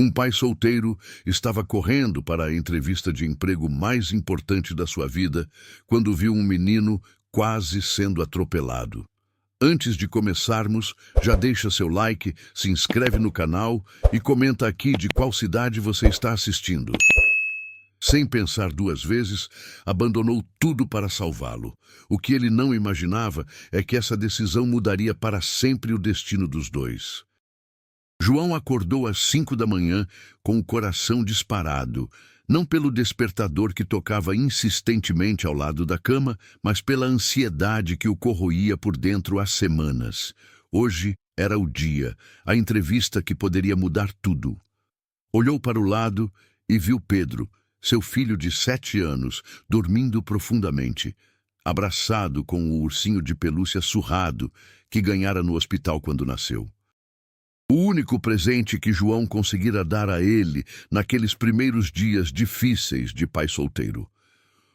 Um pai solteiro estava correndo para a entrevista de emprego mais importante da sua vida quando viu um menino quase sendo atropelado. Antes de começarmos, já deixa seu like, se inscreve no canal e comenta aqui de qual cidade você está assistindo. Sem pensar duas vezes, abandonou tudo para salvá-lo. O que ele não imaginava é que essa decisão mudaria para sempre o destino dos dois. João acordou às 5 da manhã com o coração disparado, não pelo despertador que tocava insistentemente ao lado da cama, mas pela ansiedade que o corroía por dentro há semanas. Hoje era o dia, a entrevista que poderia mudar tudo. Olhou para o lado e viu Pedro, seu filho de 7 anos, dormindo profundamente, abraçado com o ursinho de pelúcia surrado que ganhara no hospital quando nasceu. O único presente que João conseguira dar a ele naqueles primeiros dias difíceis de pai solteiro.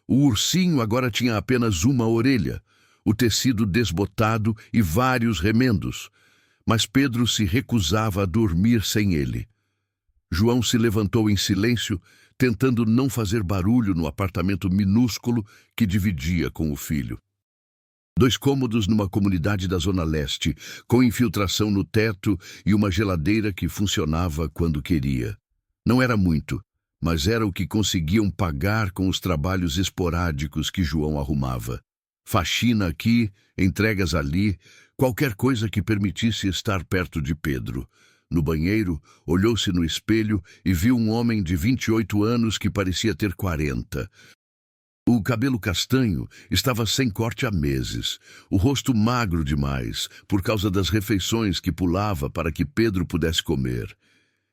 O ursinho agora tinha apenas uma orelha, o tecido desbotado e vários remendos, mas Pedro se recusava a dormir sem ele. João se levantou em silêncio, tentando não fazer barulho no apartamento minúsculo que dividia com o filho. 2 cômodos numa comunidade da Zona Leste, com infiltração no teto e uma geladeira que funcionava quando queria. Não era muito, mas era o que conseguiam pagar com os trabalhos esporádicos que João arrumava. Faxina aqui, entregas ali, qualquer coisa que permitisse estar perto de Pedro. No banheiro, olhou-se no espelho e viu um homem de 28 anos que parecia ter 40. O cabelo castanho estava sem corte há meses, o rosto magro demais, por causa das refeições que pulava para que Pedro pudesse comer.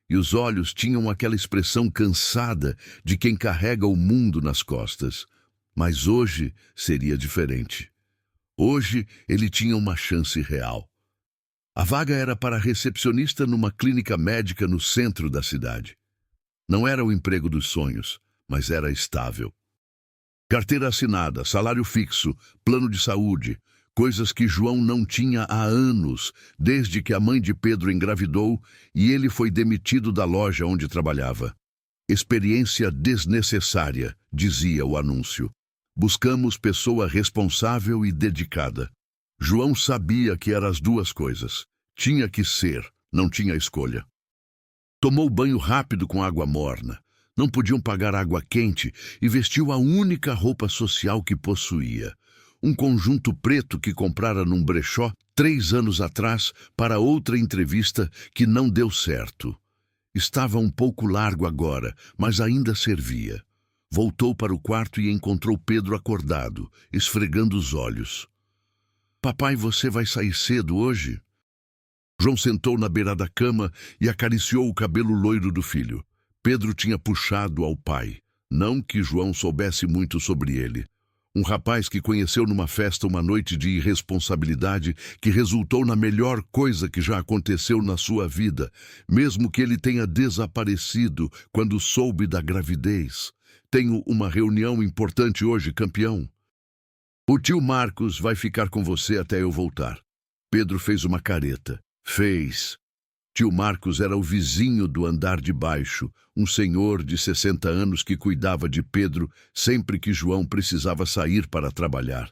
E os olhos tinham aquela expressão cansada de quem carrega o mundo nas costas. Mas hoje seria diferente. Hoje ele tinha uma chance real. A vaga era para recepcionista numa clínica médica no centro da cidade. Não era o emprego dos sonhos, mas era estável. Carteira assinada, salário fixo, plano de saúde, coisas que João não tinha há anos, desde que a mãe de Pedro engravidou e ele foi demitido da loja onde trabalhava. Experiência desnecessária, dizia o anúncio. Buscamos pessoa responsável e dedicada. João sabia que eram as duas coisas. Tinha que ser, não tinha escolha. Tomou banho rápido com água morna. Não podiam pagar água quente e vestiu a única roupa social que possuía. Um conjunto preto que comprara num brechó 3 anos atrás para outra entrevista que não deu certo. Estava um pouco largo agora, mas ainda servia. Voltou para o quarto e encontrou Pedro acordado, esfregando os olhos. "Papai, você vai sair cedo hoje?" João sentou na beira da cama e acariciou o cabelo loiro do filho. Pedro tinha puxado ao pai, não que João soubesse muito sobre ele. Um rapaz que conheceu numa festa uma noite de irresponsabilidade que resultou na melhor coisa que já aconteceu na sua vida, mesmo que ele tenha desaparecido quando soube da gravidez. "Tenho uma reunião importante hoje, campeão. O tio Marcos vai ficar com você até eu voltar." Pedro fez uma careta. Fez. Tio Marcos era o vizinho do andar de baixo, um senhor de 60 anos que cuidava de Pedro sempre que João precisava sair para trabalhar.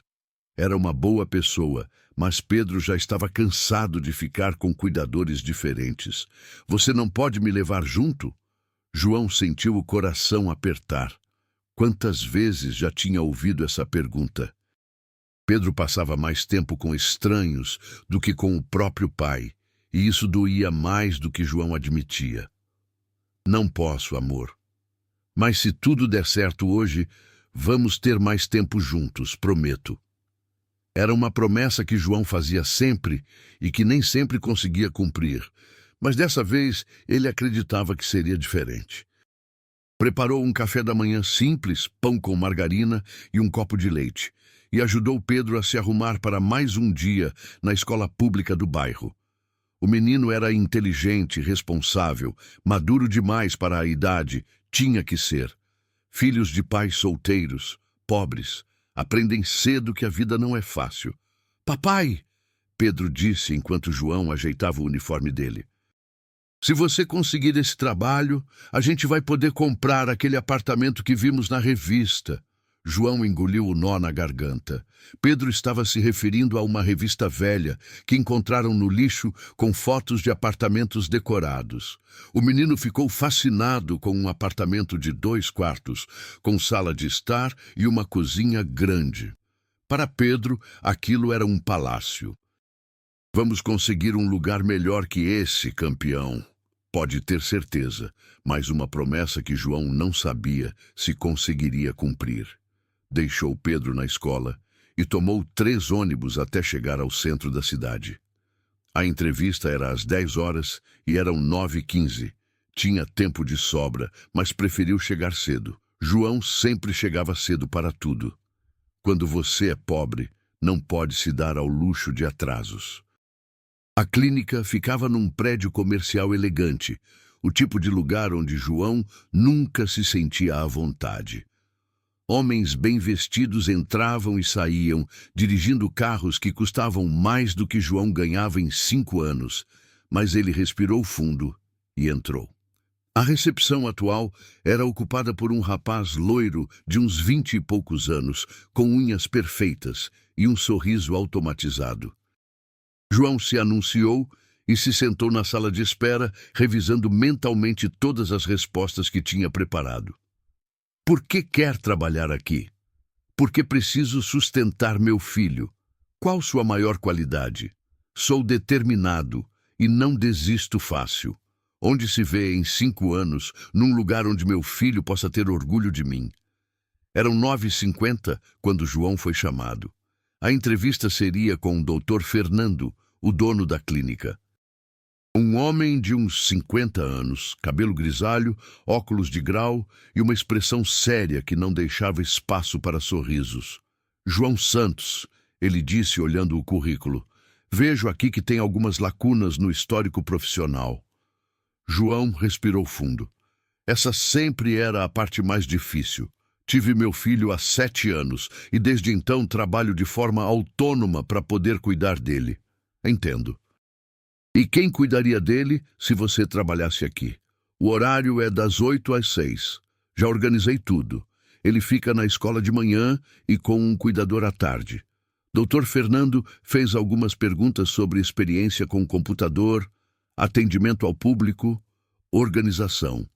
Era uma boa pessoa, mas Pedro já estava cansado de ficar com cuidadores diferentes. "Você não pode me levar junto?" João sentiu o coração apertar. Quantas vezes já tinha ouvido essa pergunta? Pedro passava mais tempo com estranhos do que com o próprio pai. E isso doía mais do que João admitia. "Não posso, amor. Mas se tudo der certo hoje, vamos ter mais tempo juntos, prometo." Era uma promessa que João fazia sempre e que nem sempre conseguia cumprir, mas dessa vez ele acreditava que seria diferente. Preparou um café da manhã simples, pão com margarina e um copo de leite, e ajudou Pedro a se arrumar para mais um dia na escola pública do bairro. O menino era inteligente, responsável, maduro demais para a idade, tinha que ser. Filhos de pais solteiros, pobres, aprendem cedo que a vida não é fácil. "Papai!" Pedro disse enquanto João ajeitava o uniforme dele. Se você conseguir esse trabalho, a gente vai poder comprar aquele apartamento que vimos na revista. João engoliu o nó na garganta. Pedro estava se referindo a uma revista velha que encontraram no lixo com fotos de apartamentos decorados. O menino ficou fascinado com um apartamento de 2 quartos, com sala de estar e uma cozinha grande. Para Pedro, aquilo era um palácio. Vamos conseguir um lugar melhor que esse, campeão. Pode ter certeza, mas uma promessa que João não sabia se conseguiria cumprir. Deixou Pedro na escola e tomou 3 ônibus até chegar ao centro da cidade. A entrevista era às 10 horas e eram 9h15. Tinha tempo de sobra, mas preferiu chegar cedo. João sempre chegava cedo para tudo. Quando você é pobre, não pode se dar ao luxo de atrasos. A clínica ficava num prédio comercial elegante, o tipo de lugar onde João nunca se sentia à vontade. Homens bem vestidos entravam e saíam, dirigindo carros que custavam mais do que João ganhava em 5 anos, mas ele respirou fundo e entrou. A recepção atual era ocupada por um rapaz loiro de uns 20 e poucos anos, com unhas perfeitas e um sorriso automatizado. João se anunciou e se sentou na sala de espera, revisando mentalmente todas as respostas que tinha preparado. Por que quer trabalhar aqui? Porque preciso sustentar meu filho. Qual sua maior qualidade? Sou determinado e não desisto fácil. Onde se vê em 5 anos, num lugar onde meu filho possa ter orgulho de mim? Eram 9h50 quando João foi chamado. A entrevista seria com o Dr. Fernando, o dono da clínica. Um homem de uns 50 anos, cabelo grisalho, óculos de grau e uma expressão séria que não deixava espaço para sorrisos. João Santos, ele disse olhando o currículo. Vejo aqui que tem algumas lacunas no histórico profissional. João respirou fundo. Essa sempre era a parte mais difícil. Tive meu filho há 7 anos e desde então trabalho de forma autônoma para poder cuidar dele. Entendo. E quem cuidaria dele se você trabalhasse aqui? O horário é das 8 às 6. Já organizei tudo. Ele fica na escola de manhã e com um cuidador à tarde. Dr. Fernando fez algumas perguntas sobre experiência com computador, atendimento ao público, organização.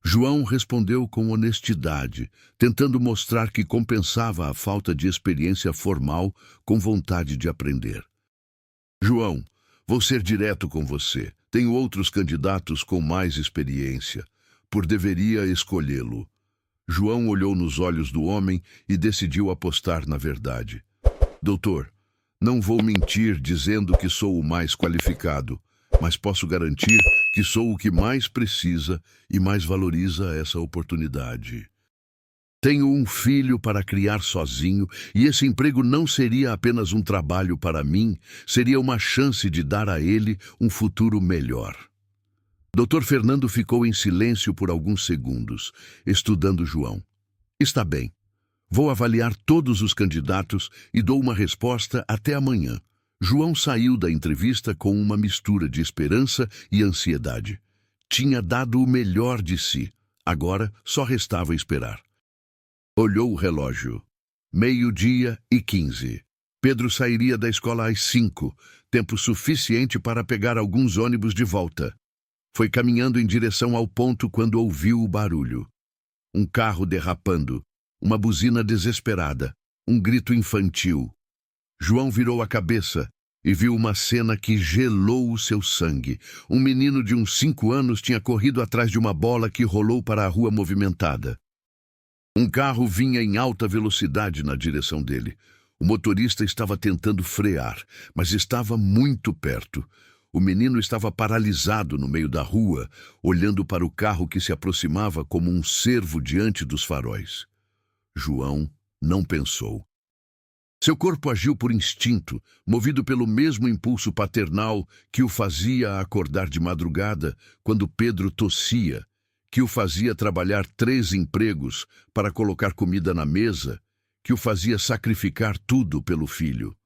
João respondeu com honestidade, tentando mostrar que compensava a falta de experiência formal com vontade de aprender. João, vou ser direto com você. Tenho outros candidatos com mais experiência. Deveria escolhê-lo. João olhou nos olhos do homem e decidiu apostar na verdade. Doutor, não vou mentir dizendo que sou o mais qualificado, mas posso garantir que sou o que mais precisa e mais valoriza essa oportunidade. Tenho um filho para criar sozinho e esse emprego não seria apenas um trabalho para mim, seria uma chance de dar a ele um futuro melhor. Dr. Fernando ficou em silêncio por alguns segundos, estudando João. Está bem. Vou avaliar todos os candidatos e dou uma resposta até amanhã. João saiu da entrevista com uma mistura de esperança e ansiedade. Tinha dado o melhor de si. Agora só restava esperar. Olhou o relógio. 12h15. Pedro sairia da escola às 5, tempo suficiente para pegar alguns ônibus de volta. Foi caminhando em direção ao ponto quando ouviu o barulho. Um carro derrapando, uma buzina desesperada, um grito infantil. João virou a cabeça e viu uma cena que gelou o seu sangue. Um menino de uns 5 anos tinha corrido atrás de uma bola que rolou para a rua movimentada. Um carro vinha em alta velocidade na direção dele. O motorista estava tentando frear, mas estava muito perto. O menino estava paralisado no meio da rua, olhando para o carro que se aproximava como um cervo diante dos faróis. João não pensou. Seu corpo agiu por instinto, movido pelo mesmo impulso paternal que o fazia acordar de madrugada quando Pedro tossia, que o fazia trabalhar 3 empregos para colocar comida na mesa, que o fazia sacrificar tudo pelo filho.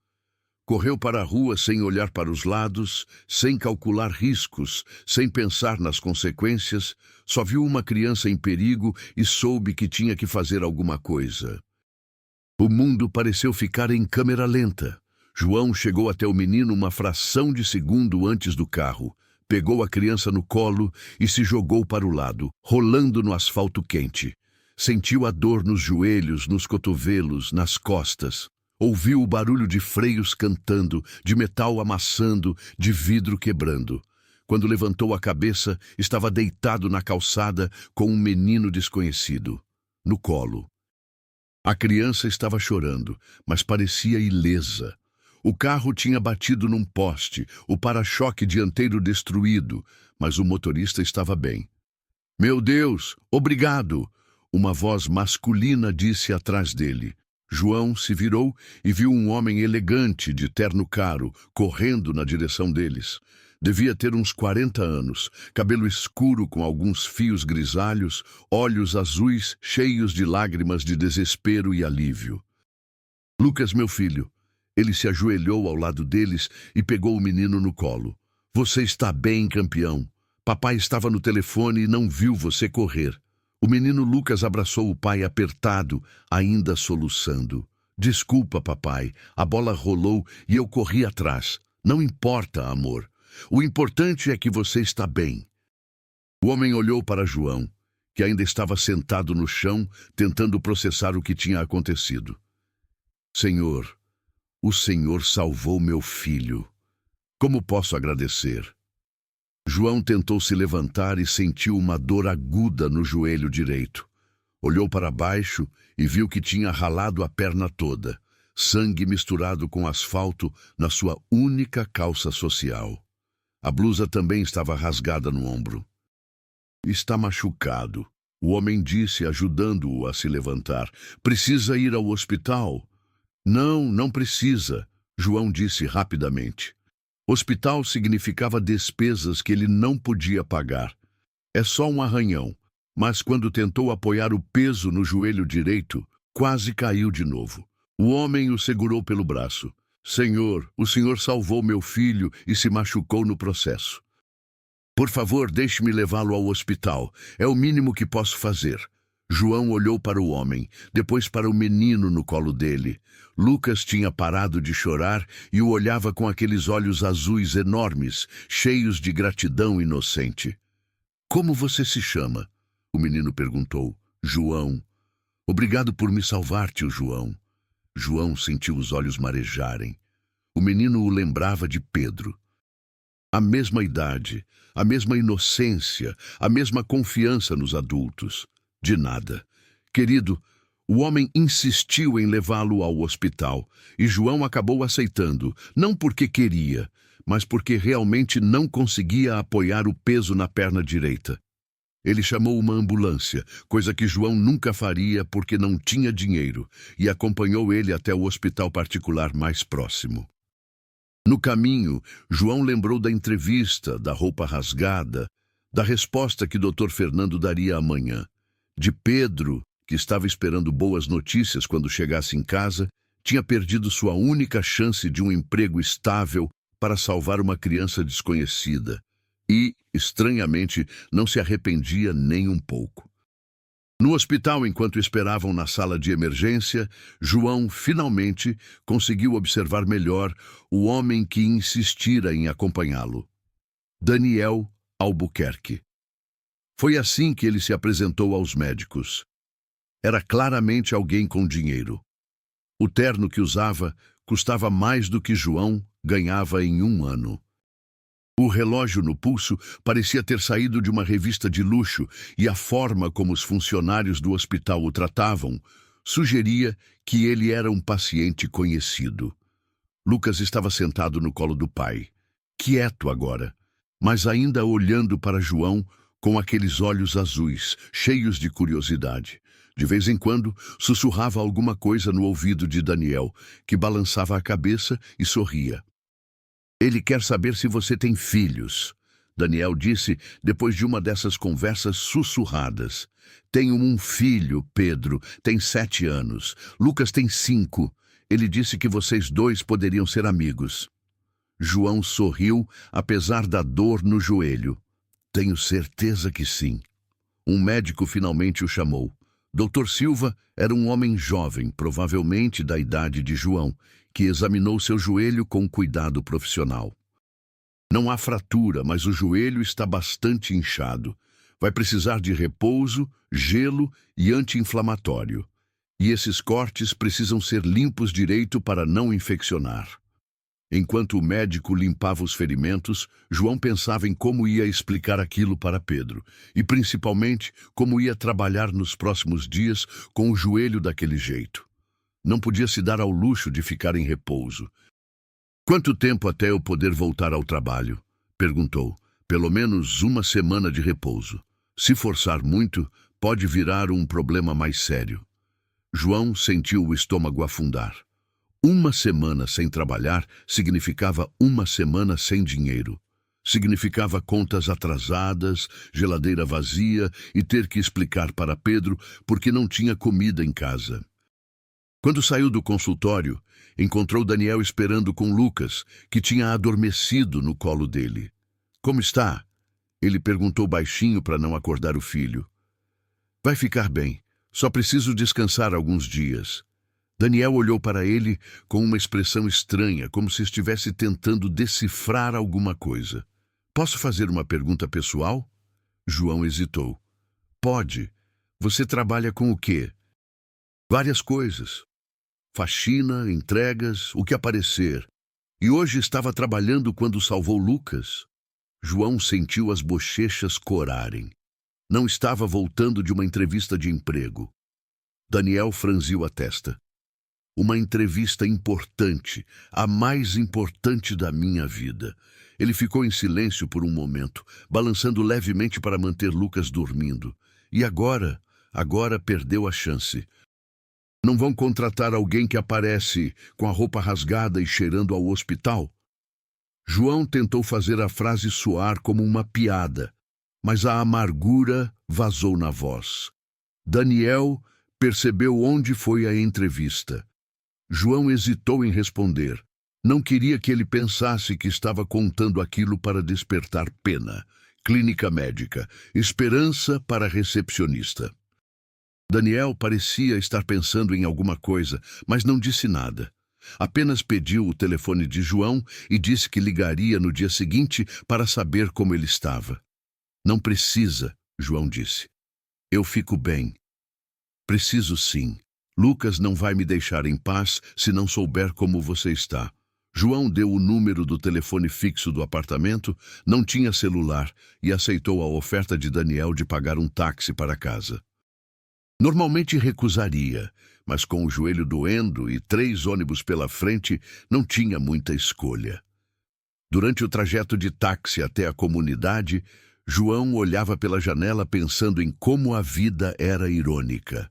Correu para a rua sem olhar para os lados, sem calcular riscos, sem pensar nas consequências, só viu uma criança em perigo e soube que tinha que fazer alguma coisa. O mundo pareceu ficar em câmera lenta. João chegou até o menino uma fração de segundo antes do carro, pegou a criança no colo e se jogou para o lado, rolando no asfalto quente. Sentiu a dor nos joelhos, nos cotovelos, nas costas. Ouviu o barulho de freios cantando, de metal amassando, de vidro quebrando. Quando levantou a cabeça, estava deitado na calçada com um menino desconhecido, no colo. A criança estava chorando, mas parecia ilesa. O carro tinha batido num poste, o para-choque dianteiro destruído, mas o motorista estava bem. "Meu Deus, obrigado!" Uma voz masculina disse atrás dele. João se virou e viu um homem elegante, de terno caro, correndo na direção deles. Devia ter uns 40 anos, cabelo escuro com alguns fios grisalhos, olhos azuis cheios de lágrimas de desespero e alívio. "Lucas, meu filho." Ele se ajoelhou ao lado deles e pegou o menino no colo. "Você está bem, campeão. Papai estava no telefone e não viu você correr." O menino Lucas abraçou o pai apertado, ainda soluçando. "Desculpa, papai. A bola rolou e eu corri atrás. Não importa, amor. O importante é que você está bem." O homem olhou para João, que ainda estava sentado no chão, tentando processar o que tinha acontecido. "Senhor, o Senhor salvou meu filho. Como posso agradecer?" João tentou se levantar e sentiu uma dor aguda no joelho direito. Olhou para baixo e viu que tinha ralado a perna toda, sangue misturado com asfalto na sua única calça social. A blusa também estava rasgada no ombro. "Está machucado", o homem disse, ajudando-o a se levantar. "Precisa ir ao hospital." "Não, não precisa", João disse rapidamente. Hospital significava despesas que ele não podia pagar. "É só um arranhão." Mas quando tentou apoiar o peso no joelho direito, quase caiu de novo. O homem o segurou pelo braço. "Senhor, o senhor salvou meu filho e se machucou no processo. Por favor, deixe-me levá-lo ao hospital. É o mínimo que posso fazer." João olhou para o homem, depois para o menino no colo dele. Lucas tinha parado de chorar e o olhava com aqueles olhos azuis enormes, cheios de gratidão inocente. "Como você se chama?" o menino perguntou. "João." "Obrigado por me salvar, tio João." João sentiu os olhos marejarem. O menino o lembrava de Pedro. A mesma idade, a mesma inocência, a mesma confiança nos adultos. De nada. "Querido," o homem insistiu em levá-lo ao hospital, e João acabou aceitando, não porque queria, mas porque realmente não conseguia apoiar o peso na perna direita. Ele chamou uma ambulância, coisa que João nunca faria porque não tinha dinheiro, e acompanhou ele até o hospital particular mais próximo. No caminho, João lembrou da entrevista, da roupa rasgada, da resposta que Dr. Fernando daria amanhã, de Pedro, que estava esperando boas notícias quando chegasse em casa, tinha perdido sua única chance de um emprego estável para salvar uma criança desconhecida e, estranhamente, não se arrependia nem um pouco. No hospital, enquanto esperavam na sala de emergência, João finalmente conseguiu observar melhor o homem que insistira em acompanhá-lo. Daniel Albuquerque. Foi assim que ele se apresentou aos médicos. Era claramente alguém com dinheiro. O terno que usava custava mais do que João ganhava em um ano. O relógio no pulso parecia ter saído de uma revista de luxo e a forma como os funcionários do hospital o tratavam sugeria que ele era um paciente conhecido. Lucas estava sentado no colo do pai, quieto agora, mas ainda olhando para João com aqueles olhos azuis, cheios de curiosidade. De vez em quando, sussurrava alguma coisa no ouvido de Daniel, que balançava a cabeça e sorria. "Ele quer saber se você tem filhos", Daniel disse depois de uma dessas conversas sussurradas. "Tenho um filho, Pedro, tem 7 anos. Lucas tem 5. Ele disse que vocês dois poderiam ser amigos. João sorriu, apesar da dor no joelho. Tenho certeza que sim. Um médico finalmente o chamou. Dr. Silva era um homem jovem, provavelmente da idade de João, que examinou seu joelho com cuidado profissional. Não há fratura, mas o joelho está bastante inchado. Vai precisar de repouso, gelo e anti-inflamatório. E esses cortes precisam ser limpos direito para não infeccionar. Enquanto o médico limpava os ferimentos, João pensava em como ia explicar aquilo para Pedro, e principalmente como ia trabalhar nos próximos dias com o joelho daquele jeito. Não podia se dar ao luxo de ficar em repouso. Quanto tempo até eu poder voltar ao trabalho? Perguntou. Pelo menos uma semana de repouso. Se forçar muito, pode virar um problema mais sério. João sentiu o estômago afundar. Uma semana sem trabalhar significava uma semana sem dinheiro. Significava contas atrasadas, geladeira vazia e ter que explicar para Pedro porque não tinha comida em casa. Quando saiu do consultório, encontrou Daniel esperando com Lucas, que tinha adormecido no colo dele. Como está? Ele perguntou baixinho para não acordar o filho. Vai ficar bem, só preciso descansar alguns dias. Daniel olhou para ele com uma expressão estranha, como se estivesse tentando decifrar alguma coisa. Posso fazer uma pergunta pessoal? João hesitou. Pode. Você trabalha com o quê? Várias coisas. Faxina, entregas, o que aparecer. E hoje estava trabalhando quando salvou Lucas. João sentiu as bochechas corarem. Não estava voltando de uma entrevista de emprego. Daniel franziu a testa. Uma entrevista importante, a mais importante da minha vida. Ele ficou em silêncio por um momento, balançando levemente para manter Lucas dormindo. E agora perdeu a chance. Não vão contratar alguém que aparece com a roupa rasgada e cheirando ao hospital? João tentou fazer a frase soar como uma piada, mas a amargura vazou na voz. Daniel percebeu onde foi a entrevista. João hesitou em responder. Não queria que ele pensasse que estava contando aquilo para despertar pena. Clínica médica. Esperança para recepcionista. Daniel parecia estar pensando em alguma coisa, mas não disse nada. Apenas pediu o telefone de João e disse que ligaria no dia seguinte para saber como ele estava. Não precisa, João disse. Eu fico bem. Preciso sim. Lucas não vai me deixar em paz se não souber como você está. João deu o número do telefone fixo do apartamento, não tinha celular e aceitou a oferta de Daniel de pagar um táxi para casa. Normalmente recusaria, mas com o joelho doendo e 3 ônibus pela frente, não tinha muita escolha. Durante o trajeto de táxi até a comunidade, João olhava pela janela pensando em como a vida era irônica.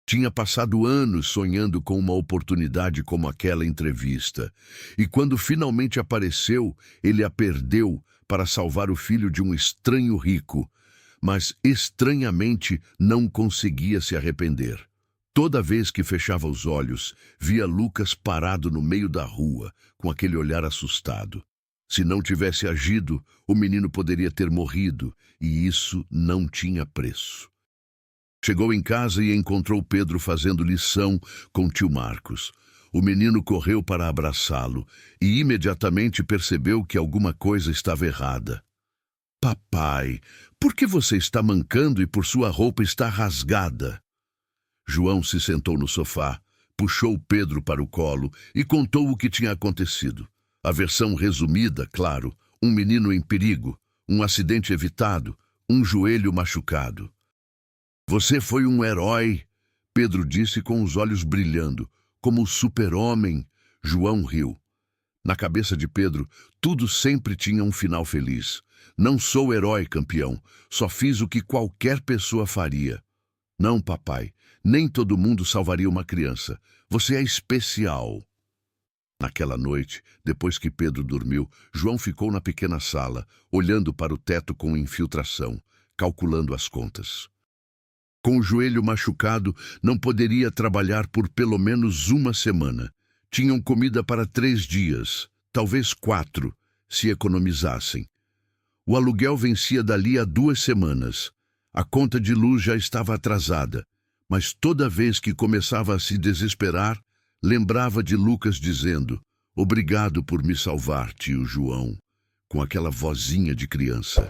Tinha passado anos sonhando com uma oportunidade como aquela entrevista, e quando finalmente apareceu, ele a perdeu para salvar o filho de um estranho rico, mas estranhamente não conseguia se arrepender. Toda vez que fechava os olhos, via Lucas parado no meio da rua, com aquele olhar assustado. Se não tivesse agido, o menino poderia ter morrido, e isso não tinha preço. Chegou em casa e encontrou Pedro fazendo lição com tio Marcos. O menino correu para abraçá-lo e imediatamente percebeu que alguma coisa estava errada. Papai, por que você está mancando e por sua roupa está rasgada? João se sentou no sofá, puxou Pedro para o colo e contou o que tinha acontecido. A versão resumida, claro, um menino em perigo, um acidente evitado, um joelho machucado. Você foi um herói, Pedro disse com os olhos brilhando, como o super-homem. João riu. Na cabeça de Pedro, tudo sempre tinha um final feliz. Não sou herói, campeão, só fiz o que qualquer pessoa faria. Não, papai, nem todo mundo salvaria uma criança. Você é especial. Naquela noite, depois que Pedro dormiu, João ficou na pequena sala, olhando para o teto com infiltração, calculando as contas. Com o joelho machucado, não poderia trabalhar por pelo menos uma semana. Tinham comida para 3 dias, talvez 4, se economizassem. O aluguel vencia dali a 2 semanas. A conta de luz já estava atrasada, mas toda vez que começava a se desesperar, lembrava de Lucas dizendo: "Obrigado por me salvar, tio João", com aquela vozinha de criança.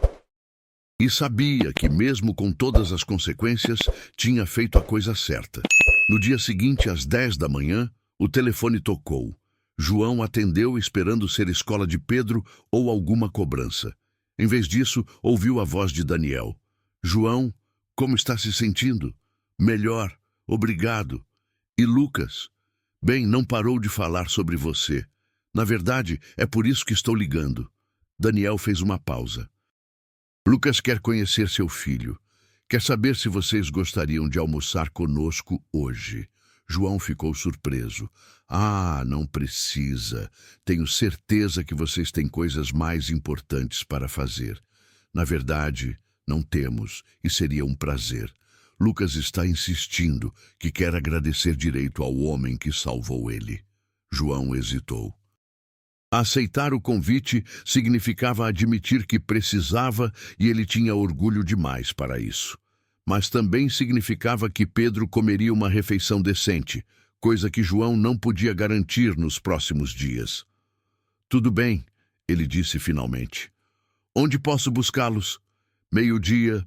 E sabia que, mesmo com todas as consequências, tinha feito a coisa certa. No dia seguinte, às 10 da manhã, o telefone tocou. João atendeu esperando ser escola de Pedro ou alguma cobrança. Em vez disso, ouviu a voz de Daniel. "João, como está se sentindo?" "Melhor, obrigado." "E Lucas?" "Bem, não parou de falar sobre você. Na verdade, é por isso que estou ligando." Daniel fez uma pausa. "Lucas quer conhecer seu filho. Quer saber se vocês gostariam de almoçar conosco hoje." João ficou surpreso. "Ah, não precisa. Tenho certeza que vocês têm coisas mais importantes para fazer." "Na verdade, não temos, e seria um prazer. Lucas está insistindo que quer agradecer direito ao homem que salvou ele." João hesitou. Aceitar o convite significava admitir que precisava e ele tinha orgulho demais para isso. Mas também significava que Pedro comeria uma refeição decente, coisa que João não podia garantir nos próximos dias. "Tudo bem", ele disse finalmente. "Onde posso buscá-los?" "Meio-dia."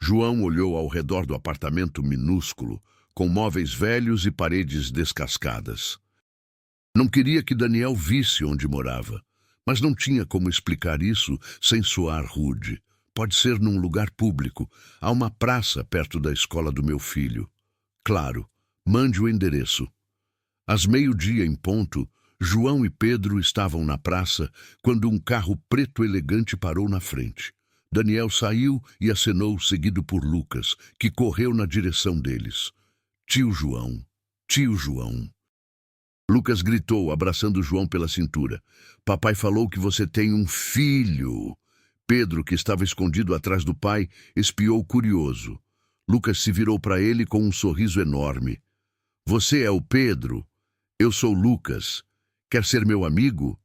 João olhou ao redor do apartamento minúsculo, com móveis velhos e paredes descascadas. Não queria que Daniel visse onde morava, mas não tinha como explicar isso sem soar rude. "Pode ser num lugar público. Há uma praça perto da escola do meu filho." "Claro, mande o endereço." Às 12:00 em ponto, João e Pedro estavam na praça quando um carro preto elegante parou na frente. Daniel saiu e acenou, seguido por Lucas, que correu na direção deles. "Tio João, tio João." Lucas gritou, abraçando João pela cintura. "Papai falou que você tem um filho." Pedro, que estava escondido atrás do pai, espiou curioso. Lucas se virou para ele com um sorriso enorme. "Você é o Pedro? Eu sou Lucas. Quer ser meu amigo?"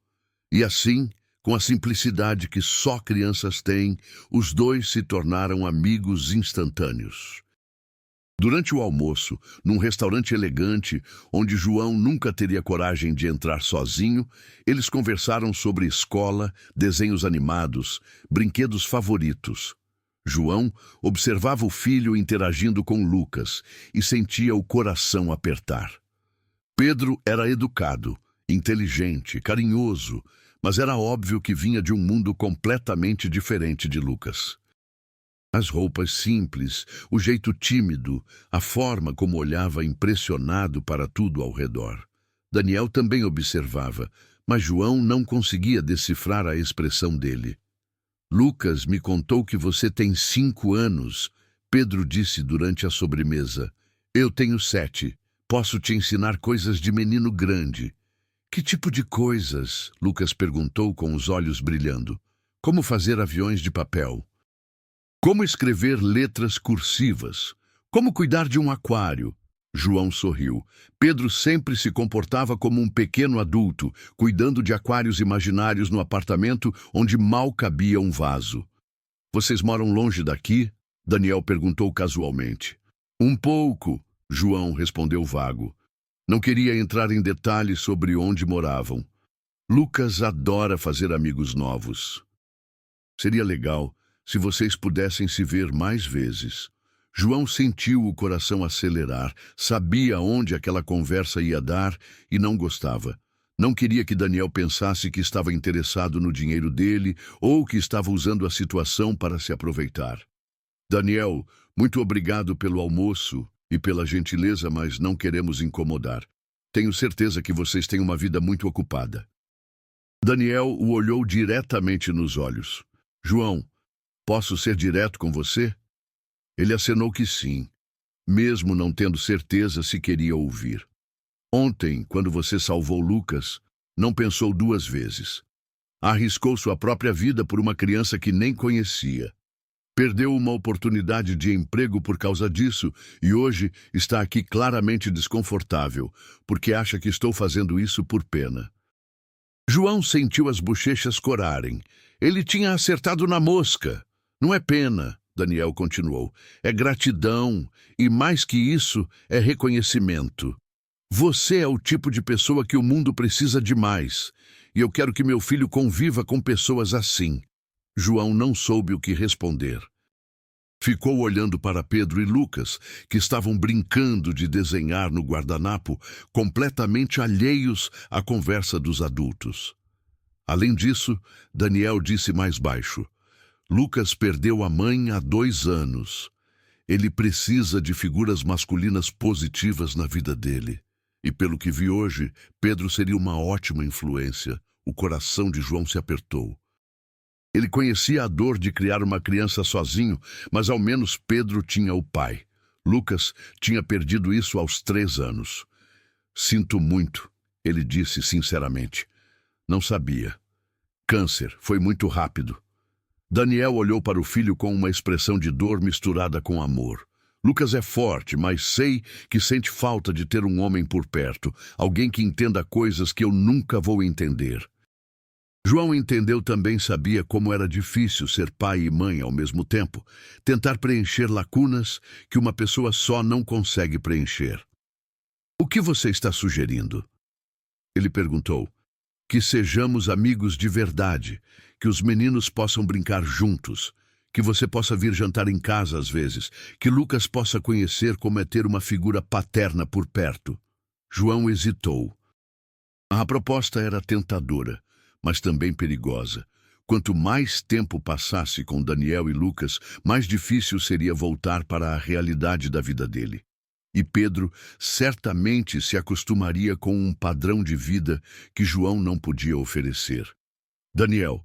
E assim, com a simplicidade que só crianças têm, os dois se tornaram amigos instantâneos. Durante o almoço, num restaurante elegante, onde João nunca teria coragem de entrar sozinho, eles conversaram sobre escola, desenhos animados, brinquedos favoritos. João observava o filho interagindo com Lucas e sentia o coração apertar. Pedro era educado, inteligente, carinhoso, mas era óbvio que vinha de um mundo completamente diferente de Lucas. As roupas simples, o jeito tímido, a forma como olhava impressionado para tudo ao redor. Daniel também observava, mas João não conseguia decifrar a expressão dele. "Lucas me contou que você tem 5 anos", Pedro disse durante a sobremesa. "Eu tenho 7. Posso te ensinar coisas de menino grande." "Que tipo de coisas?", Lucas perguntou com os olhos brilhando. "Como fazer aviões de papel. Como escrever letras cursivas. Como cuidar de um aquário." João sorriu. Pedro sempre se comportava como um pequeno adulto, cuidando de aquários imaginários no apartamento onde mal cabia um vaso. "Vocês moram longe daqui?", Daniel perguntou casualmente. "Um pouco", João respondeu vago. Não queria entrar em detalhes sobre onde moravam. "Lucas adora fazer amigos novos. Seria legal se vocês pudessem se ver mais vezes." João sentiu o coração acelerar, sabia onde aquela conversa ia dar e não gostava. Não queria que Daniel pensasse que estava interessado no dinheiro dele ou que estava usando a situação para se aproveitar. "Daniel, muito obrigado pelo almoço e pela gentileza, mas não queremos incomodar. Tenho certeza que vocês têm uma vida muito ocupada." Daniel o olhou diretamente nos olhos. "João, posso ser direto com você?" Ele acenou que sim, mesmo não tendo certeza se queria ouvir. "Ontem, quando você salvou Lucas, não pensou 2 vezes. Arriscou sua própria vida por uma criança que nem conhecia. Perdeu uma oportunidade de emprego por causa disso e hoje está aqui claramente desconfortável, porque acha que estou fazendo isso por pena. João sentiu as bochechas corarem. Ele tinha acertado na mosca. Não é pena, Daniel continuou. É gratidão e, mais que isso, é reconhecimento. Você é o tipo de pessoa que o mundo precisa demais, e eu quero que meu filho conviva com pessoas assim. João não soube o que responder. Ficou olhando para Pedro e Lucas, que estavam brincando de desenhar no guardanapo, completamente alheios à conversa dos adultos. Além disso, Daniel disse mais baixo: Lucas perdeu a mãe há 2 anos. Ele precisa de figuras masculinas positivas na vida dele. E pelo que vi hoje, Pedro seria uma ótima influência. O coração de João se apertou. Ele conhecia a dor de criar uma criança sozinho, mas ao menos Pedro tinha o pai. Lucas tinha perdido isso aos 3 anos. Sinto muito, ele disse sinceramente. Não sabia. Câncer, foi muito rápido. Daniel olhou para o filho com uma expressão de dor misturada com amor. Lucas é forte, mas sei que sente falta de ter um homem por perto, alguém que entenda coisas que eu nunca vou entender. João entendeu também, sabia como era difícil ser pai e mãe ao mesmo tempo, tentar preencher lacunas que uma pessoa só não consegue preencher. O que você está sugerindo? Ele perguntou. Que sejamos amigos de verdade, que os meninos possam brincar juntos, que você possa vir jantar em casa às vezes, que Lucas possa conhecer como é ter uma figura paterna por perto. João hesitou. A proposta era tentadora, mas também perigosa. Quanto mais tempo passasse com Daniel e Lucas, mais difícil seria voltar para a realidade da vida dele. E Pedro certamente se acostumaria com um padrão de vida que João não podia oferecer. Daniel,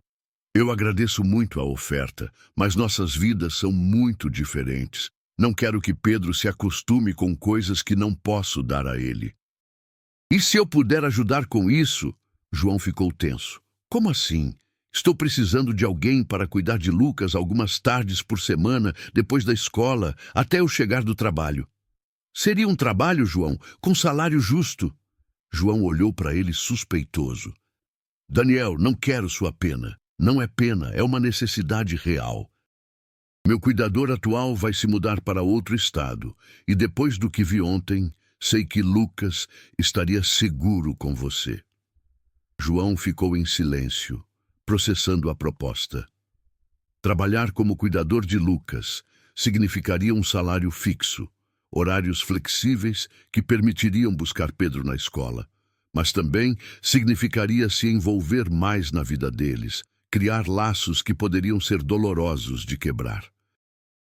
eu agradeço muito a oferta, mas nossas vidas são muito diferentes. Não quero que Pedro se acostume com coisas que não posso dar a ele. E se eu puder ajudar com isso? João ficou tenso. Como assim? Estou precisando de alguém para cuidar de Lucas algumas tardes por semana, depois da escola, até eu chegar do trabalho. Seria um trabalho, João, com salário justo. João olhou para ele suspeitoso. Daniel, não quero sua pena. Não é pena, é uma necessidade real. Meu cuidador atual vai se mudar para outro estado, e depois do que vi ontem, sei que Lucas estaria seguro com você. João ficou em silêncio, processando a proposta. Trabalhar como cuidador de Lucas significaria um salário fixo, horários flexíveis que permitiriam buscar Pedro na escola, mas também significaria se envolver mais na vida deles, criar laços que poderiam ser dolorosos de quebrar.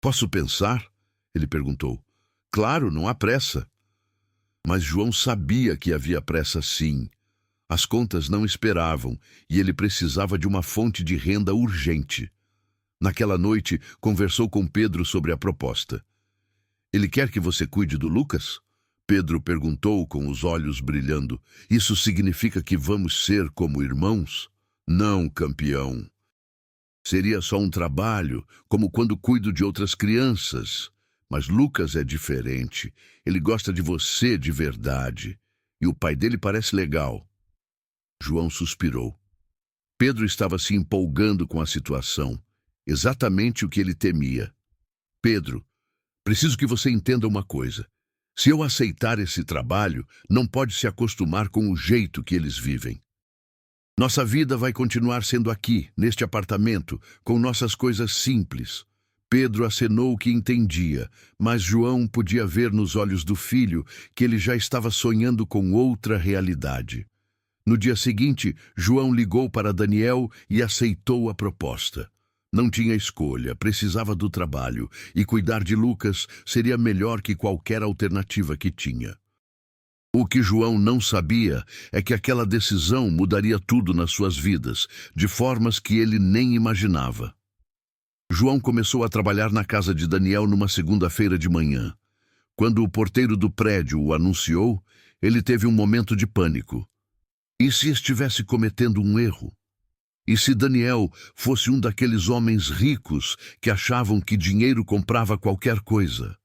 Posso pensar? Ele perguntou. Claro, não há pressa. Mas João sabia que havia pressa sim. As contas não esperavam e ele precisava de uma fonte de renda urgente. Naquela noite, conversou com Pedro sobre a proposta. Ele quer que você cuide do Lucas? Pedro perguntou com os olhos brilhando. Isso significa que vamos ser como irmãos? Não, campeão. Seria só um trabalho, como quando cuido de outras crianças. Mas Lucas é diferente. Ele gosta de você de verdade. E o pai dele parece legal. João suspirou. Pedro estava se empolgando com a situação. Exatamente o que ele temia. Pedro, preciso que você entenda uma coisa. Se eu aceitar esse trabalho, não pode se acostumar com o jeito que eles vivem. Nossa vida vai continuar sendo aqui, neste apartamento, com nossas coisas simples. Pedro acenou que entendia, mas João podia ver nos olhos do filho que ele já estava sonhando com outra realidade. No dia seguinte, João ligou para Daniel e aceitou a proposta. Não tinha escolha, precisava do trabalho, e cuidar de Lucas seria melhor que qualquer alternativa que tinha. O que João não sabia é que aquela decisão mudaria tudo nas suas vidas, de formas que ele nem imaginava. João começou a trabalhar na casa de Daniel numa segunda-feira de manhã. Quando o porteiro do prédio o anunciou, ele teve um momento de pânico. E se estivesse cometendo um erro? E se Daniel fosse um daqueles homens ricos que achavam que dinheiro comprava qualquer coisa?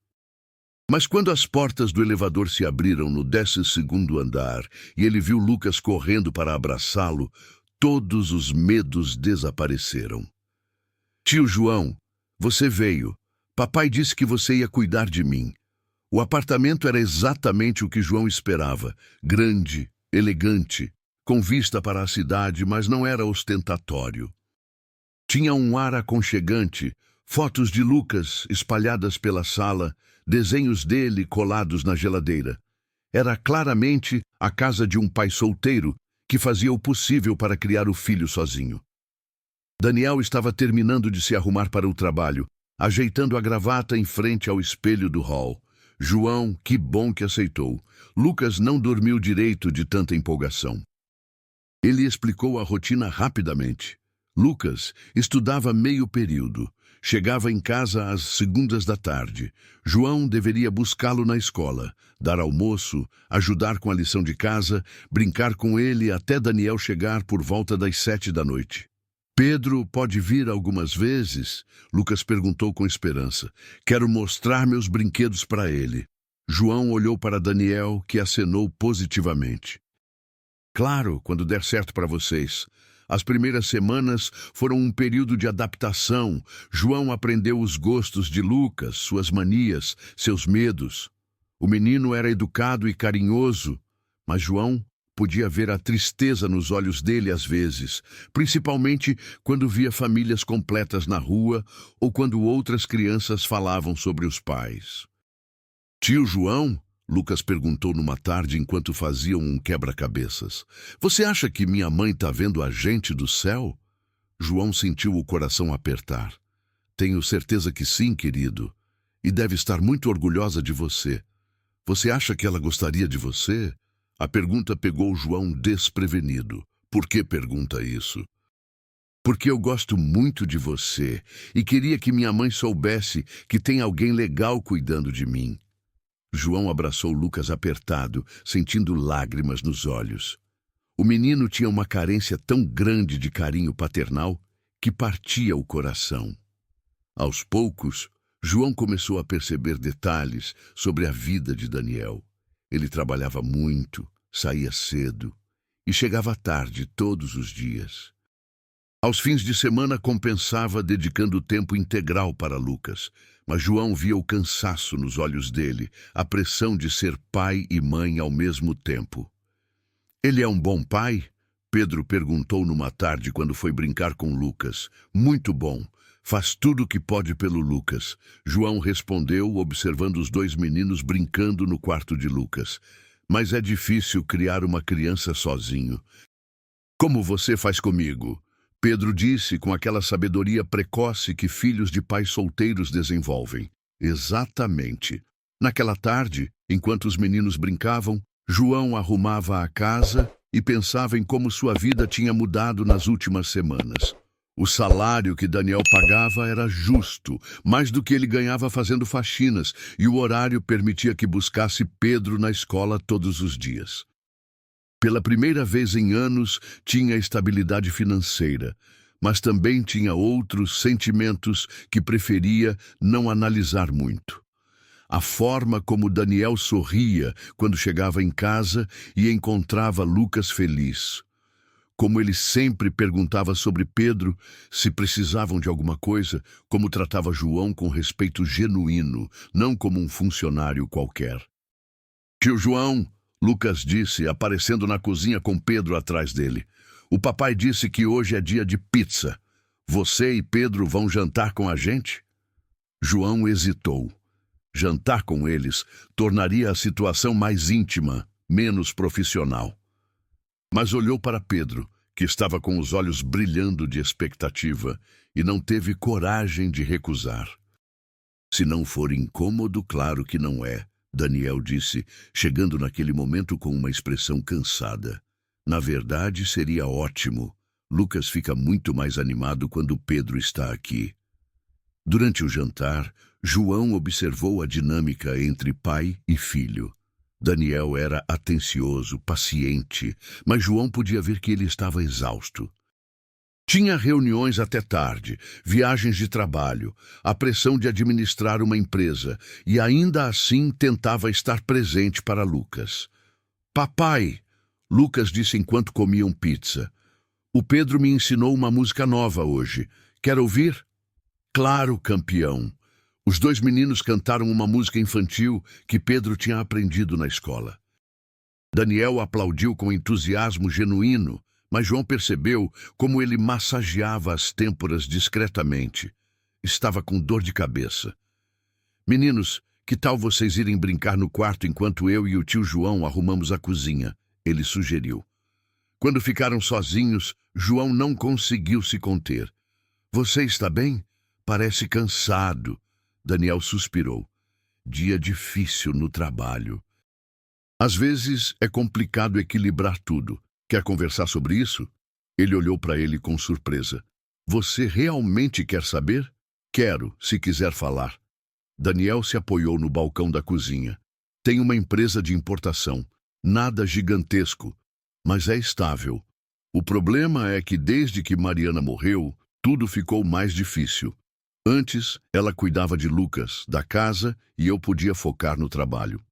Mas quando as portas do elevador se abriram no 12º andar e ele viu Lucas correndo para abraçá-lo, todos os medos desapareceram. Tio João, você veio. Papai disse que você ia cuidar de mim. O apartamento era exatamente o que João esperava. Grande, elegante, com vista para a cidade, mas não era ostentatório. Tinha um ar aconchegante, fotos de Lucas espalhadas pela sala, desenhos dele colados na geladeira. Era claramente a casa de um pai solteiro que fazia o possível para criar o filho sozinho. Daniel estava terminando de se arrumar para o trabalho, ajeitando a gravata em frente ao espelho do hall. João, que bom que aceitou. Lucas não dormiu direito de tanta empolgação. Ele explicou a rotina rapidamente. Lucas estudava meio período. Chegava em casa às segundas da tarde. João deveria buscá-lo na escola, dar almoço, ajudar com a lição de casa, brincar com ele até Daniel chegar por volta das 7 da noite. Pedro pode vir algumas vezes? Lucas perguntou com esperança. Quero mostrar meus brinquedos para ele. João olhou para Daniel, que acenou positivamente. Claro, quando der certo para vocês. As primeiras semanas foram um período de adaptação. João aprendeu os gostos de Lucas, suas manias, seus medos. O menino era educado e carinhoso, mas João podia ver a tristeza nos olhos dele às vezes, principalmente quando via famílias completas na rua ou quando outras crianças falavam sobre os pais. Tio João? Lucas perguntou numa tarde enquanto faziam um quebra-cabeças. Você acha que minha mãe está vendo a gente do céu? João sentiu o coração apertar. Tenho certeza que sim, querido. E deve estar muito orgulhosa de você. Você acha que ela gostaria de você? A pergunta pegou João desprevenido. Por que pergunta isso? Porque eu gosto muito de você e queria que minha mãe soubesse que tem alguém legal cuidando de mim. João abraçou Lucas apertado, sentindo lágrimas nos olhos. O menino tinha uma carência tão grande de carinho paternal que partia o coração. Aos poucos, João começou a perceber detalhes sobre a vida de Daniel. Ele trabalhava muito, saía cedo e chegava tarde todos os dias. Aos fins de semana compensava dedicando tempo integral para Lucas, mas João via o cansaço nos olhos dele, a pressão de ser pai e mãe ao mesmo tempo. Ele é um bom pai? Pedro perguntou numa tarde quando foi brincar com Lucas. Muito bom. Faz tudo o que pode pelo Lucas. João respondeu, observando os dois meninos brincando no quarto de Lucas. Mas é difícil criar uma criança sozinho. Como você faz comigo? Pedro disse com aquela sabedoria precoce que filhos de pais solteiros desenvolvem. Exatamente. Naquela tarde, enquanto os meninos brincavam, João arrumava a casa e pensava em como sua vida tinha mudado nas últimas semanas. O salário que Daniel pagava era justo, mais do que ele ganhava fazendo faxinas, e o horário permitia que buscasse Pedro na escola todos os dias. Pela primeira vez em anos, tinha estabilidade financeira, mas também tinha outros sentimentos que preferia não analisar muito. A forma como Daniel sorria quando chegava em casa e encontrava Lucas feliz. Como ele sempre perguntava sobre Pedro, se precisavam de alguma coisa, como tratava João com respeito genuíno, não como um funcionário qualquer. Tio João, Lucas disse, aparecendo na cozinha com Pedro atrás dele. O papai disse que hoje é dia de pizza. Você e Pedro vão jantar com a gente? João hesitou. Jantar com eles tornaria a situação mais íntima, menos profissional. Mas olhou para Pedro, que estava com os olhos brilhando de expectativa, e não teve coragem de recusar. Se não for incômodo, claro que não é, Daniel disse, chegando naquele momento com uma expressão cansada. Na verdade, seria ótimo. Lucas fica muito mais animado quando Pedro está aqui. Durante o jantar, João observou a dinâmica entre pai e filho. Daniel era atencioso, paciente, mas João podia ver que ele estava exausto. Tinha reuniões até tarde, viagens de trabalho, a pressão de administrar uma empresa e ainda assim tentava estar presente para Lucas. Papai, Lucas disse enquanto comiam pizza. O Pedro me ensinou uma música nova hoje. Quer ouvir? Claro, campeão. Os dois meninos cantaram uma música infantil que Pedro tinha aprendido na escola. Daniel aplaudiu com entusiasmo genuíno, mas João percebeu como ele massageava as têmporas discretamente. Estava com dor de cabeça. Meninos, que tal vocês irem brincar no quarto enquanto eu e o tio João arrumamos a cozinha? Ele sugeriu. Quando ficaram sozinhos, João não conseguiu se conter. Você está bem? Parece cansado. Daniel suspirou. Dia difícil no trabalho. Às vezes é complicado equilibrar tudo. Quer conversar sobre isso? Ele olhou para ele com surpresa. Você realmente quer saber? Quero, se quiser falar. Daniel se apoiou no balcão da cozinha. Tem uma empresa de importação. Nada gigantesco, mas é estável. O problema é que desde que Mariana morreu, tudo ficou mais difícil. Antes, ela cuidava de Lucas, da casa, e eu podia focar no trabalho.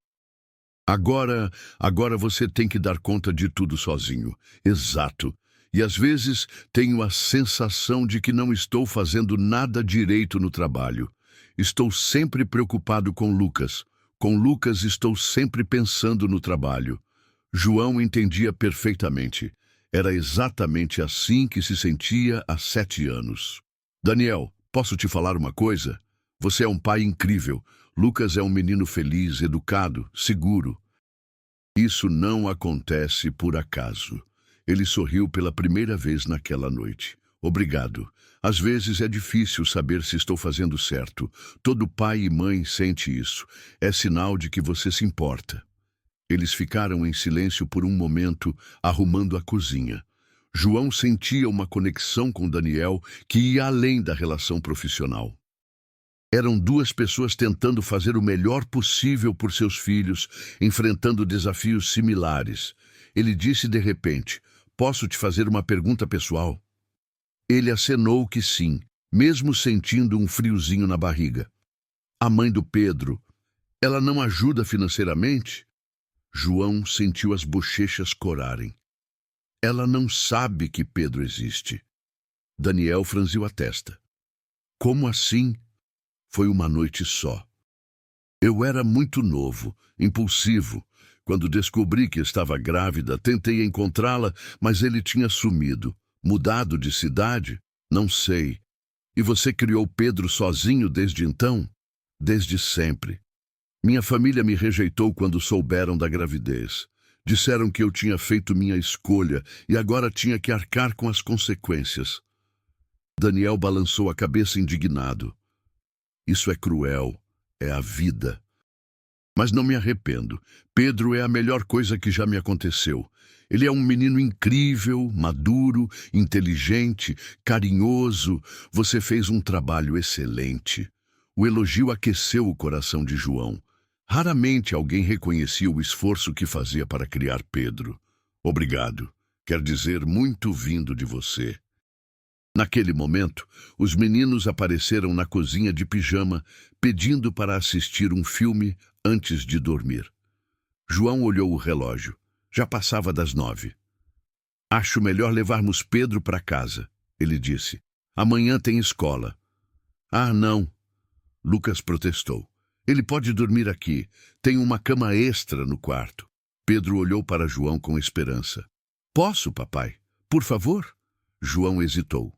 Agora você tem que dar conta de tudo sozinho. Exato. E às vezes tenho a sensação de que não estou fazendo nada direito no trabalho. Estou sempre preocupado com Lucas. Com Lucas estou sempre pensando no trabalho. João entendia perfeitamente. Era exatamente assim que se sentia há 7 anos. Daniel, posso te falar uma coisa? Você é um pai incrível. Lucas é um menino feliz, educado, seguro. Isso não acontece por acaso. Ele sorriu pela primeira vez naquela noite. Obrigado. Às vezes é difícil saber se estou fazendo certo. Todo pai e mãe sente isso. É sinal de que você se importa. Eles ficaram em silêncio por um momento, arrumando a cozinha. João sentia uma conexão com Daniel que ia além da relação profissional. Eram duas pessoas tentando fazer o melhor possível por seus filhos, enfrentando desafios similares. Ele disse de repente, posso te fazer uma pergunta pessoal? Ele acenou que sim, mesmo sentindo um friozinho na barriga. A mãe do Pedro, ela não ajuda financeiramente? João sentiu as bochechas corarem. Ela não sabe que Pedro existe. Daniel franziu a testa. Como assim? Foi uma noite só. Eu era muito novo, impulsivo. Quando descobri que estava grávida, tentei encontrá-la, mas ele tinha sumido. Mudado de cidade? Não sei. E você criou Pedro sozinho desde então? Desde sempre. Minha família me rejeitou quando souberam da gravidez. Disseram que eu tinha feito minha escolha e agora tinha que arcar com as consequências. Daniel balançou a cabeça indignado. Isso é cruel, é a vida. Mas não me arrependo. Pedro é a melhor coisa que já me aconteceu. Ele é um menino incrível, maduro, inteligente, carinhoso. Você fez um trabalho excelente. O elogio aqueceu o coração de João. Raramente alguém reconhecia o esforço que fazia para criar Pedro. Obrigado. Quer dizer muito vindo de você. Naquele momento, os meninos apareceram na cozinha de pijama, pedindo para assistir um filme antes de dormir. João olhou o relógio. Já passava das 9. Acho melhor levarmos Pedro para casa, ele disse. Amanhã tem escola. Ah, não. Lucas protestou. Ele pode dormir aqui. Tem uma cama extra no quarto. Pedro olhou para João com esperança. Posso, papai? Por favor? João hesitou.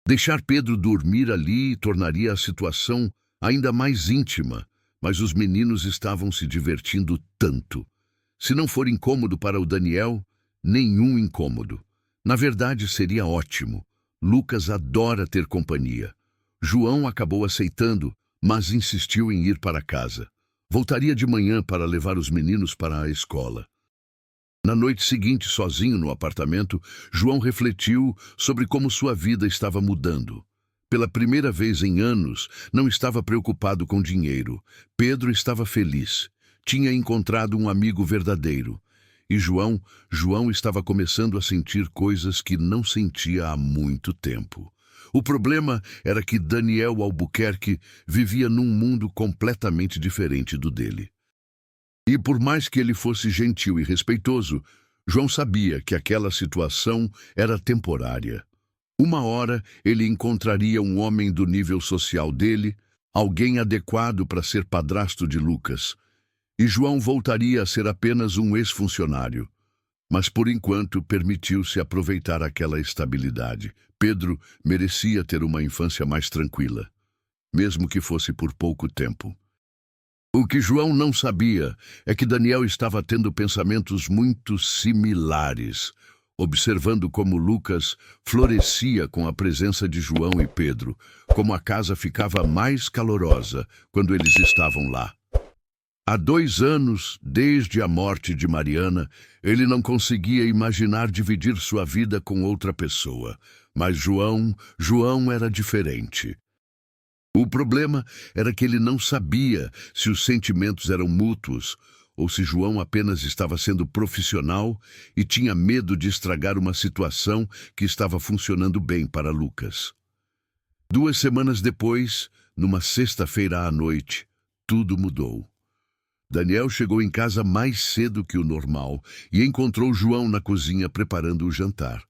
Deixar Pedro dormir ali tornaria a situação ainda mais íntima, mas os meninos estavam se divertindo tanto. Se não for incômodo para o Daniel, nenhum incômodo. Na verdade, seria ótimo. Lucas adora ter companhia. João acabou aceitando, mas insistiu em ir para casa. Voltaria de manhã para levar os meninos para a escola. Na noite seguinte, sozinho no apartamento, João refletiu sobre como sua vida estava mudando. Pela primeira vez em anos, não estava preocupado com dinheiro. Pedro estava feliz. Tinha encontrado um amigo verdadeiro. E João estava começando a sentir coisas que não sentia há muito tempo. O problema era que Daniel Albuquerque vivia num mundo completamente diferente do dele. E por mais que ele fosse gentil e respeitoso, João sabia que aquela situação era temporária. Uma hora ele encontraria um homem do nível social dele, alguém adequado para ser padrasto de Lucas, e João voltaria a ser apenas um ex-funcionário. Mas por enquanto permitiu-se aproveitar aquela estabilidade. Pedro merecia ter uma infância mais tranquila, mesmo que fosse por pouco tempo. O que João não sabia é que Daniel estava tendo pensamentos muito similares, observando como Lucas florescia com a presença de João e Pedro, como a casa ficava mais calorosa quando eles estavam lá. Há 2 anos, desde a morte de Mariana, ele não conseguia imaginar dividir sua vida com outra pessoa. Mas João era diferente. O problema era que ele não sabia se os sentimentos eram mútuos ou se João apenas estava sendo profissional e tinha medo de estragar uma situação que estava funcionando bem para Lucas. 2 semanas depois, numa sexta-feira à noite, tudo mudou. Daniel chegou em casa mais cedo que o normal e encontrou João na cozinha preparando o jantar.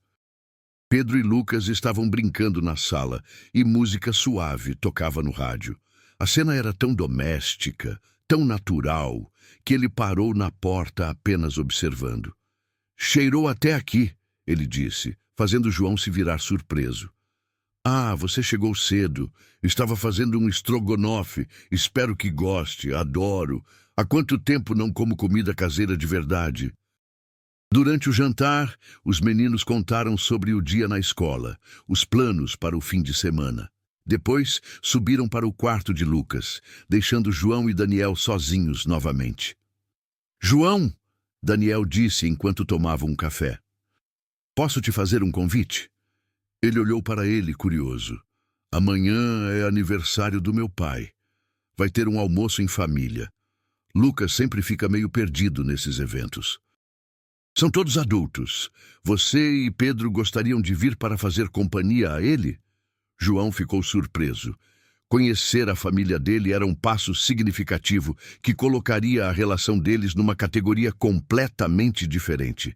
Pedro e Lucas estavam brincando na sala e música suave tocava no rádio. A cena era tão doméstica, tão natural, que ele parou na porta apenas observando. "Cheirou até aqui", ele disse, fazendo João se virar surpreso. "Ah, você chegou cedo. Estava fazendo um estrogonofe. Espero que goste. Adoro. Há quanto tempo não como comida caseira de verdade?" Durante o jantar, os meninos contaram sobre o dia na escola, os planos para o fim de semana. Depois, subiram para o quarto de Lucas, deixando João e Daniel sozinhos novamente. "João", Daniel disse enquanto tomavam um café, "posso te fazer um convite?" Ele olhou para ele, curioso. "Amanhã é aniversário do meu pai. Vai ter um almoço em família. Lucas sempre fica meio perdido nesses eventos. São todos adultos. Você e Pedro gostariam de vir para fazer companhia a ele?" João ficou surpreso. Conhecer a família dele era um passo significativo que colocaria a relação deles numa categoria completamente diferente.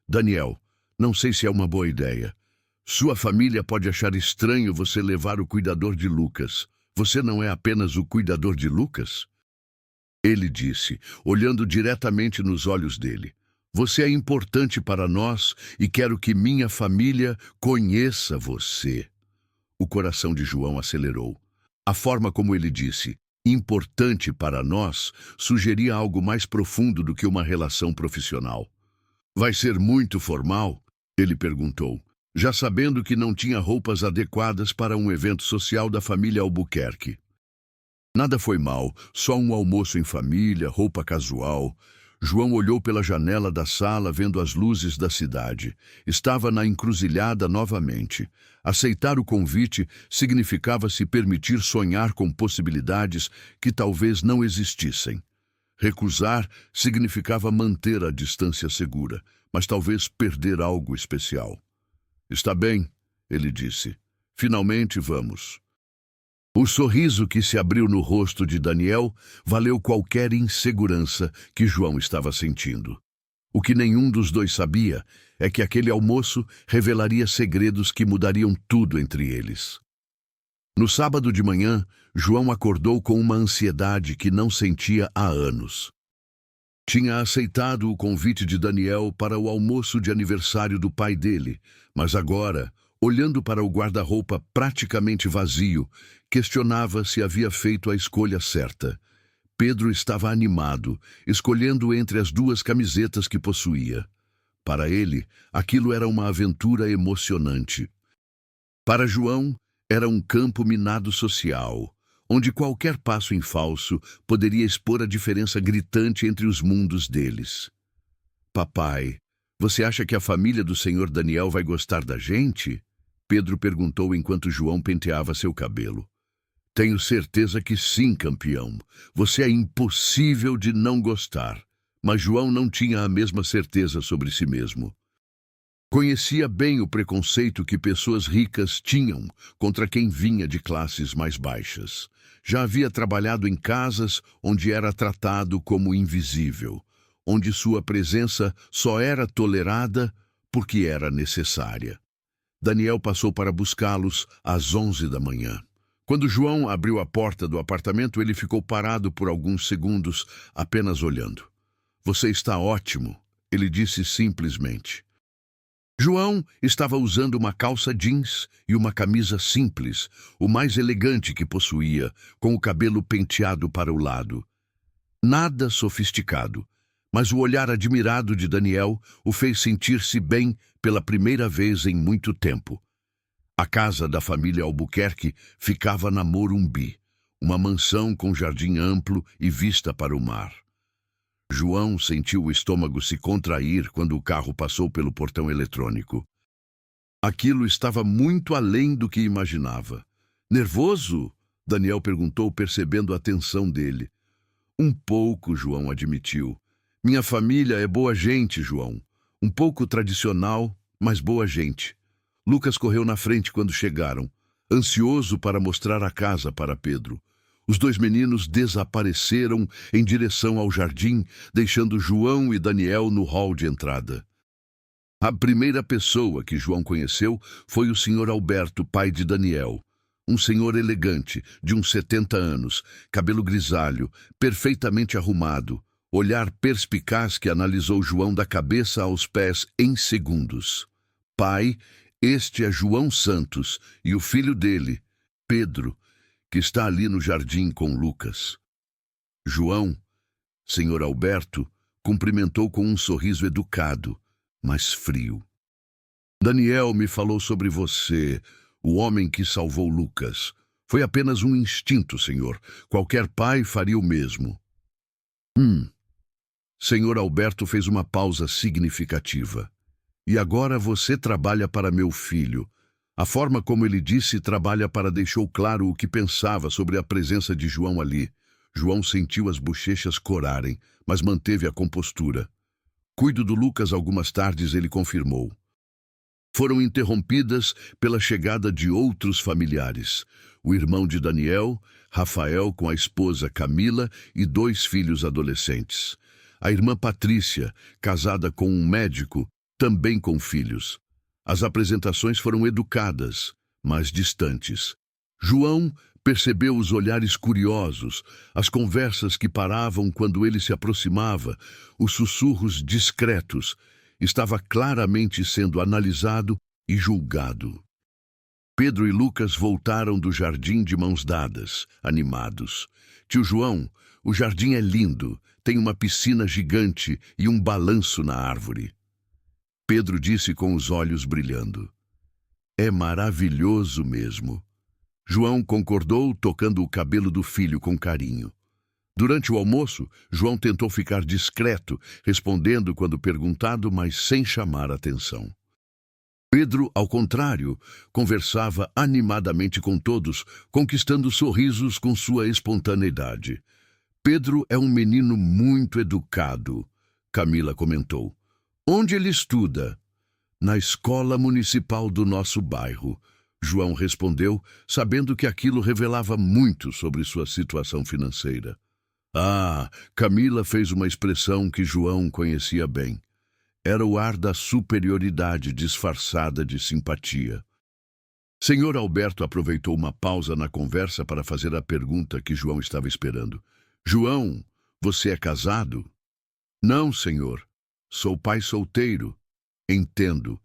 "Daniel, não sei se é uma boa ideia. Sua família pode achar estranho você levar o cuidador de Lucas. Você não é apenas o cuidador de Lucas?" Ele disse, olhando diretamente nos olhos dele. "Você é importante para nós e quero que minha família conheça você." O coração de João acelerou. A forma como ele disse, "importante para nós", sugeria algo mais profundo do que uma relação profissional. "Vai ser muito formal?" ele perguntou, já sabendo que não tinha roupas adequadas para um evento social da família Albuquerque. Nada foi mal, só um almoço em família, roupa casual. João olhou pela janela da sala, vendo as luzes da cidade. Estava na encruzilhada novamente. Aceitar o convite significava se permitir sonhar com possibilidades que talvez não existissem. Recusar significava manter a distância segura, mas talvez perder algo especial. "Está bem", ele disse. "Finalmente vamos." O sorriso que se abriu no rosto de Daniel valeu qualquer insegurança que João estava sentindo. O que nenhum dos dois sabia é que aquele almoço revelaria segredos que mudariam tudo entre eles. No sábado de manhã, João acordou com uma ansiedade que não sentia há anos. Tinha aceitado o convite de Daniel para o almoço de aniversário do pai dele, mas agora, olhando para o guarda-roupa praticamente vazio, questionava se havia feito a escolha certa. Pedro estava animado, escolhendo entre as 2 camisetas que possuía. Para ele, aquilo era uma aventura emocionante. Para João, era um campo minado social, onde qualquer passo em falso poderia expor a diferença gritante entre os mundos deles. "Papai, você acha que a família do Sr. Daniel vai gostar da gente?" Pedro perguntou enquanto João penteava seu cabelo. "Tenho certeza que sim, campeão. Você é impossível de não gostar." Mas João não tinha a mesma certeza sobre si mesmo. Conhecia bem o preconceito que pessoas ricas tinham contra quem vinha de classes mais baixas. Já havia trabalhado em casas onde era tratado como invisível, onde sua presença só era tolerada porque era necessária. Daniel passou para buscá-los às 11 da manhã. Quando João abriu a porta do apartamento, ele ficou parado por alguns segundos, apenas olhando. "Você está ótimo", ele disse simplesmente. João estava usando uma calça jeans e uma camisa simples, o mais elegante que possuía, com o cabelo penteado para o lado. Nada sofisticado, mas o olhar admirado de Daniel o fez sentir-se bem pela primeira vez em muito tempo. A casa da família Albuquerque ficava na Morumbi, uma mansão com jardim amplo e vista para o mar. João sentiu o estômago se contrair quando o carro passou pelo portão eletrônico. Aquilo estava muito além do que imaginava. "Nervoso?" Daniel perguntou, percebendo a tensão dele. "Um pouco", João admitiu. "Minha família é boa gente, João. Um pouco tradicional, mas boa gente." Lucas correu na frente quando chegaram, ansioso para mostrar a casa para Pedro. Os dois meninos desapareceram em direção ao jardim, deixando João e Daniel no hall de entrada. A primeira pessoa que João conheceu foi o Sr. Alberto, pai de Daniel. Um senhor elegante, de uns 70 anos, cabelo grisalho, perfeitamente arrumado, olhar perspicaz que analisou João da cabeça aos pés em segundos. "Pai, este é João Santos e o filho dele, Pedro, que está ali no jardim com Lucas." João, Sr. Alberto, cumprimentou com um sorriso educado, mas frio. "Daniel me falou sobre você, o homem que salvou Lucas. Foi apenas um instinto, senhor. Qualquer pai faria o mesmo." Sr. Alberto fez uma pausa significativa. "E agora você trabalha para meu filho." A forma como ele disse "trabalha para" deixou claro o que pensava sobre a presença de João ali. João sentiu as bochechas corarem, mas manteve a compostura. "Cuido do Lucas." Algumas tardes ele confirmou. Foram interrompidas pela chegada de outros familiares. O irmão de Daniel, Rafael, com a esposa Camila e 2 filhos adolescentes. A irmã Patrícia, casada com um médico, também com filhos. As apresentações foram educadas, mas distantes. João percebeu os olhares curiosos, as conversas que paravam quando ele se aproximava, os sussurros discretos. Estava claramente sendo analisado e julgado. Pedro e Lucas voltaram do jardim de mãos dadas, animados. "Tio João, o jardim é lindo, tem uma piscina gigante e um balanço na árvore." Pedro disse com os olhos brilhando. "É maravilhoso mesmo." João concordou, tocando o cabelo do filho com carinho. Durante o almoço, João tentou ficar discreto, respondendo quando perguntado, mas sem chamar atenção. Pedro, ao contrário, conversava animadamente com todos, conquistando sorrisos com sua espontaneidade. "Pedro é um menino muito educado", Camila comentou. "Onde ele estuda?" "Na escola municipal do nosso bairro", João respondeu, sabendo que aquilo revelava muito sobre sua situação financeira. "Ah", Camila fez uma expressão que João conhecia bem. Era o ar da superioridade disfarçada de simpatia. Sr. Alberto aproveitou uma pausa na conversa para fazer a pergunta que João estava esperando. "João, você é casado?" "Não, senhor. Sou pai solteiro." "Entendo."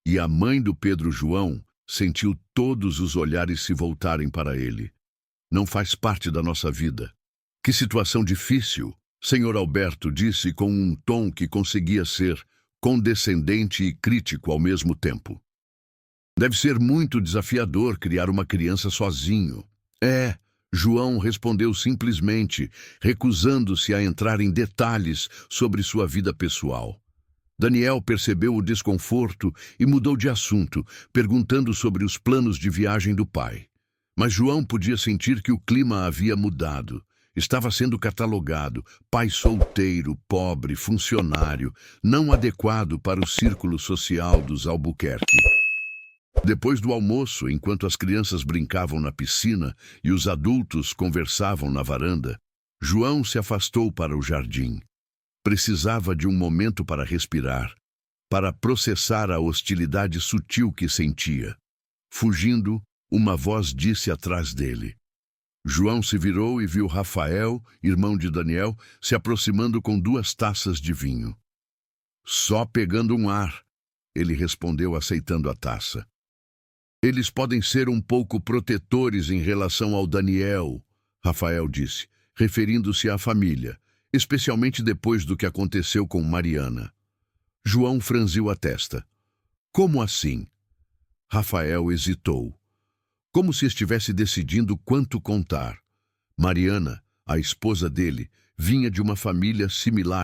E a mãe do Pedro João sentiu todos os olhares se voltarem para ele. "Não faz parte da nossa vida." "Que situação difícil", Sr. Alberto disse com um tom que conseguia ser condescendente e crítico ao mesmo tempo. "Deve ser muito desafiador criar uma criança sozinho." "É", João respondeu simplesmente, recusando-se a entrar em detalhes sobre sua vida pessoal. Daniel percebeu o desconforto e mudou de assunto, perguntando sobre os planos de viagem do pai. Mas João podia sentir que o clima havia mudado. Estava sendo catalogado pai solteiro, pobre, funcionário, não adequado para o círculo social dos Albuquerque. Depois do almoço, enquanto as crianças brincavam na piscina e os adultos conversavam na varanda, João se afastou para o jardim. Precisava de um momento para respirar, para processar a hostilidade sutil que sentia. Fugindo, uma voz disse atrás dele. João se virou e viu Rafael, irmão de Daniel, se aproximando com 2 taças de vinho. Só pegando um ar, ele respondeu aceitando a taça. Eles podem ser um pouco protetores em relação ao Daniel, Rafael disse, referindo-se à família, especialmente depois do que aconteceu com Mariana. João franziu a testa. Como assim? Rafael hesitou, como se estivesse decidindo quanto contar. Mariana, a esposa dele, vinha de uma família similar